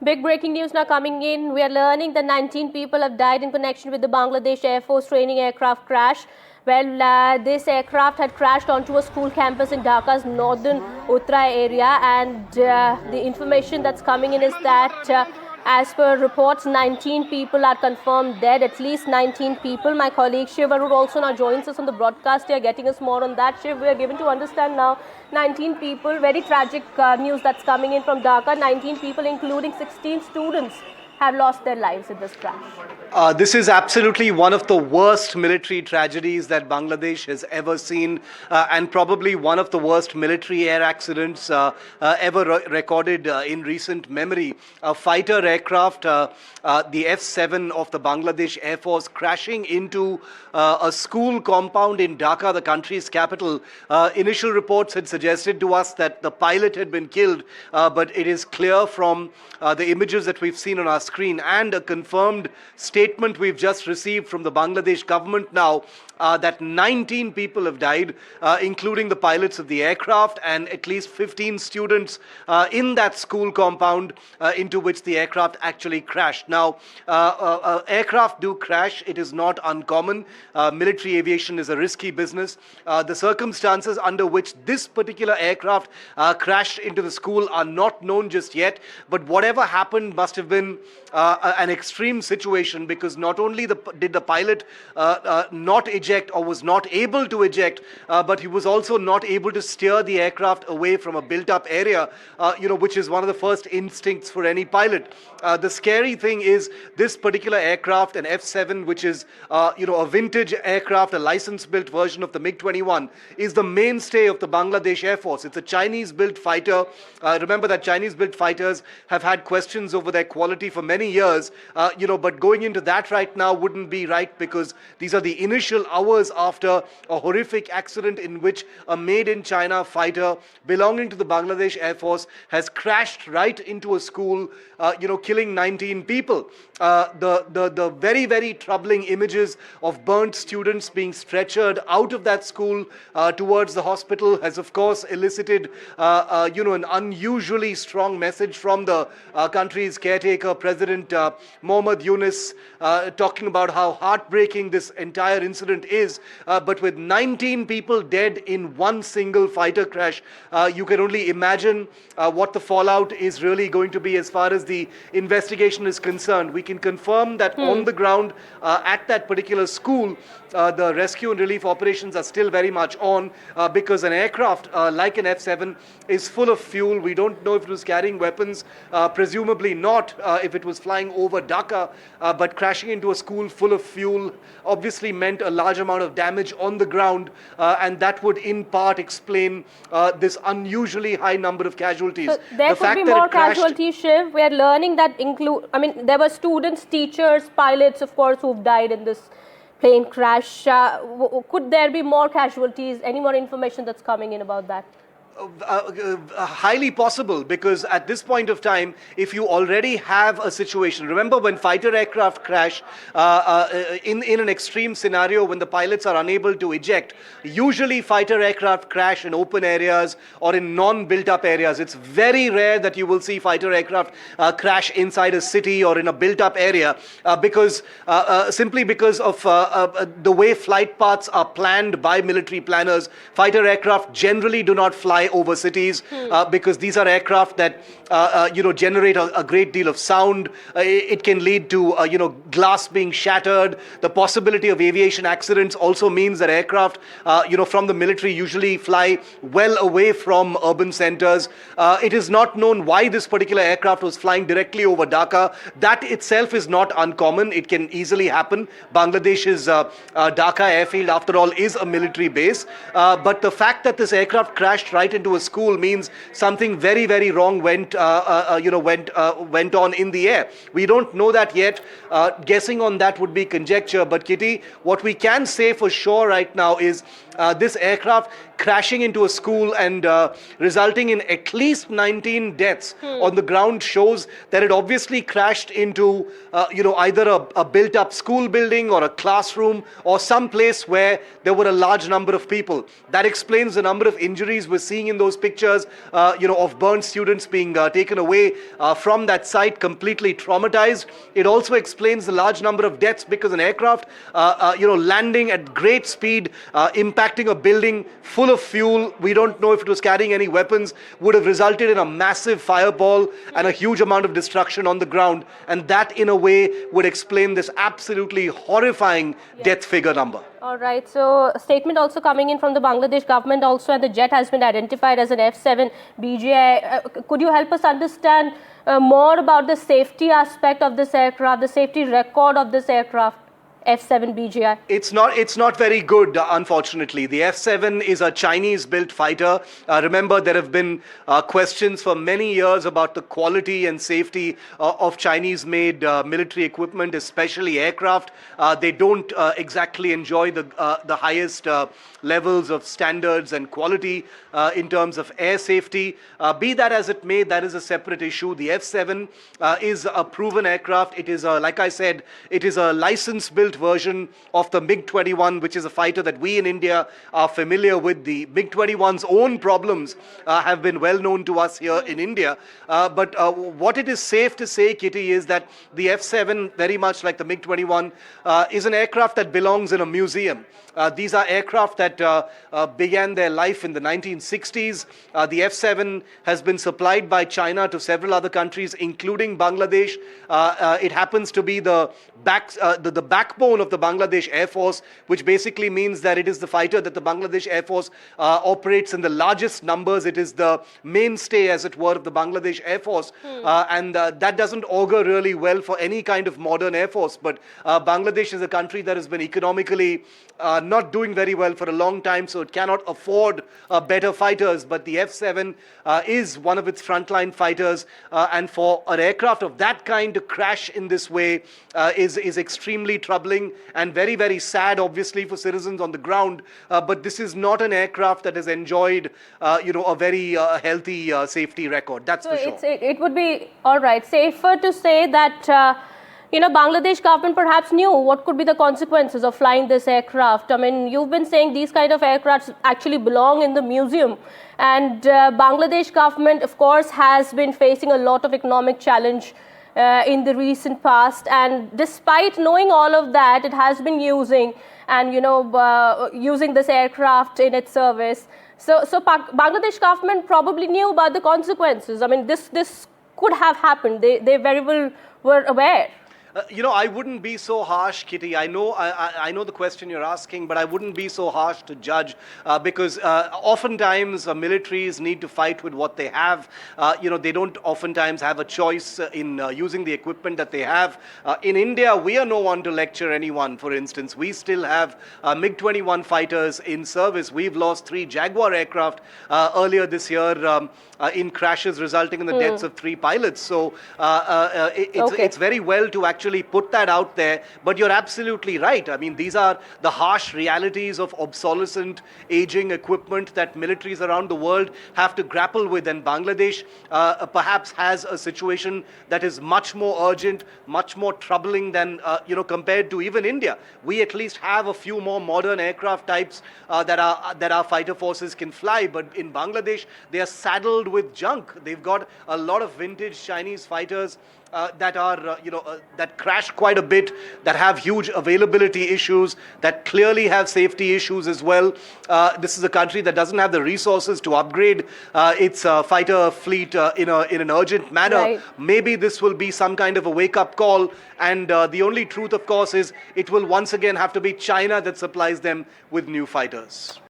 Big breaking news now coming in. We are learning that 19 people have died in connection with the Bangladesh Air Force training aircraft crash. Well, this aircraft had crashed onto a school campus in Dhaka's northern Uttara area, and the information that's coming in is that as per reports, 19 people are confirmed dead, at least 19 people. My colleague Shiv Arur also now joins us on the broadcast here, getting us more on that. Shiv, we are given to understand now 19 people, very tragic news that's coming in from Dhaka. 19 people, including 16 students, have lost their lives in this crash. This is absolutely one of the worst military tragedies that Bangladesh has ever seen, and probably one of the worst military air accidents ever recorded in recent memory. A fighter aircraft, the F-7 of the Bangladesh Air Force, crashing into a school compound in Dhaka, the country's capital. Initial reports had suggested to us that the pilot had been killed, but it is clear from the images that we've seen on our screen and a confirmed statement we've just received from the Bangladesh government now that 19 people have died, including the pilots of the aircraft and at least 15 students in that school compound into which the aircraft actually crashed. Now, aircraft do crash. It is not uncommon. Military aviation is a risky business. The circumstances under which this particular aircraft crashed into the school are not known just yet, but whatever happened must have been an extreme situation, because not only did the pilot not eject or was not able to eject, but he was also not able to steer the aircraft away from a built-up area, which is one of the first instincts for any pilot. The scary thing is this particular aircraft, an F-7, which is a vintage aircraft, a license-built version of the MiG-21, is the mainstay of the Bangladesh Air Force. It's a Chinese-built fighter. Remember that Chinese-built fighters have had questions over their quality for many years, but going into that right now wouldn't be right, because these are the initial hours after a horrific accident in which a made-in-China fighter belonging to the Bangladesh Air Force has crashed right into a school, killing 19 people. The very, very troubling images of burnt students being stretchered out of that school towards the hospital has, of course, elicited, an unusually strong message from the country's caretaker, President Mohammad Yunus, talking about how heartbreaking this entire incident is. But with 19 people dead in one single fighter crash, you can only imagine what the fallout is really going to be as far as the investigation is concerned. We can confirm that on the ground at that particular school, the rescue and relief operations are still very much on, because an aircraft like an F-7 is full of fuel. We don't know if it was carrying weapons, presumably not if it was flying over Dhaka, but crashing into a school full of fuel obviously meant a large amount of damage on the ground, and that would in part explain this unusually high number of casualties. So there could be more casualties, Shiv. We are learning that there were students, teachers, pilots, of course, who've died in this plane crash. Could there be more casualties? Any more information that's coming in about that? Highly possible, because at this point of time, if you already have a situation, remember when fighter aircraft crash in an extreme scenario when the pilots are unable to eject, usually fighter aircraft crash in open areas or in non-built up areas. It's very rare that you will see fighter aircraft crash inside a city or in a built up area, simply because of the way flight paths are planned by military planners. Fighter aircraft generally do not fly over cities because these are aircraft that generate a great deal of sound. It can lead to glass being shattered. The possibility of aviation accidents also means that aircraft from the military usually fly well away from urban centers. It is not known why this particular aircraft was flying directly over Dhaka. That itself is not uncommon. It can easily happen. Bangladesh's Dhaka airfield, after all, is a military base. But the fact that this aircraft crashed right into a school means something very, very wrong went on in the air. We don't know that yet. Guessing on that would be conjecture. But Kitty, what we can say for sure right now is This aircraft crashing into a school and resulting in at least 19 deaths on the ground shows that it obviously crashed into either a built-up school building or a classroom or some place where there were a large number of people. That explains the number of injuries we're seeing in those pictures, of burned students being taken away from that site, completely traumatized. It also explains the large number of deaths because an aircraft, landing at great speed, impacting a building full of fuel. We don't know if it was carrying any weapons, would have resulted in a massive fireball and a huge amount of destruction on the ground. And that, in a way, would explain this absolutely horrifying death figure number. All right. So, a statement also coming in from the Bangladesh government also, and the jet has been identified as an F-7 BGI. Could you help us understand more about the safety aspect of this aircraft, the safety record of this aircraft? F-7 BGI? It's not very good, unfortunately. The F-7 is a Chinese-built fighter. Remember, there have been questions for many years about the quality and safety of Chinese-made military equipment, especially aircraft. They don't exactly enjoy the highest levels of standards and quality in terms of air safety. Be that as it may, that is a separate issue. The F-7 is a proven aircraft. It is, like I said, it is a license-built version of the MiG-21, which is a fighter that we in India are familiar with. The MiG-21's own problems have been well known to us here in India. But what it is safe to say, Kitty, is that the F-7, very much like the MiG-21, is an aircraft that belongs in a museum. These are aircraft that began their life in the 1960s. The F-7 has been supplied by China to several other countries, including Bangladesh. It happens to be the backbone of the Bangladesh Air Force, which basically means that it is the fighter that the Bangladesh Air Force operates in the largest numbers. It is the mainstay, as it were, of the Bangladesh Air Force. And that doesn't augur really well for any kind of modern Air Force. But Bangladesh is a country that has been economically not doing very well for a long time, so it cannot afford better fighters. But the F-7 is one of its frontline fighters, and for an aircraft of that kind to crash in this way is extremely troubling and very, very sad, obviously, for citizens on the ground. But this is not an aircraft that has enjoyed, a very healthy safety record. That's for sure. It would be, all right, safer to say that Bangladesh government perhaps knew what could be the consequences of flying this aircraft. I mean, you've been saying these kind of aircrafts actually belong in the museum. And Bangladesh government, of course, has been facing a lot of economic challenge in the recent past. And despite knowing all of that, it has been using this aircraft in its service. So Bangladesh government probably knew about the consequences. I mean, this could have happened. They very well were aware. I wouldn't be so harsh, Kitty. I know the question you're asking, but I wouldn't be so harsh to judge because oftentimes militaries need to fight with what they have. They don't oftentimes have a choice in using the equipment that they have. In India, we are no one to lecture anyone, for instance. We still have MiG-21 fighters in service. We've lost 3 Jaguar aircraft earlier this year in crashes resulting in the deaths of 3 pilots. So it's very well to actually put that out there, but you're absolutely right. I mean, these are the harsh realities of obsolescent, aging equipment that militaries around the world have to grapple with, and Bangladesh perhaps has a situation that is much more urgent, much more troubling than, compared to even India. We at least have a few more modern aircraft types that our fighter forces can fly, but in Bangladesh, they are saddled with junk. They've got a lot of vintage Chinese fighters that are, that crash quite a bit, that have huge availability issues, that clearly have safety issues as well. This is a country that doesn't have the resources to upgrade its fighter fleet in an urgent manner. Right. Maybe this will be some kind of a wake-up call, and the only truth, of course, is it will once again have to be China that supplies them with new fighters.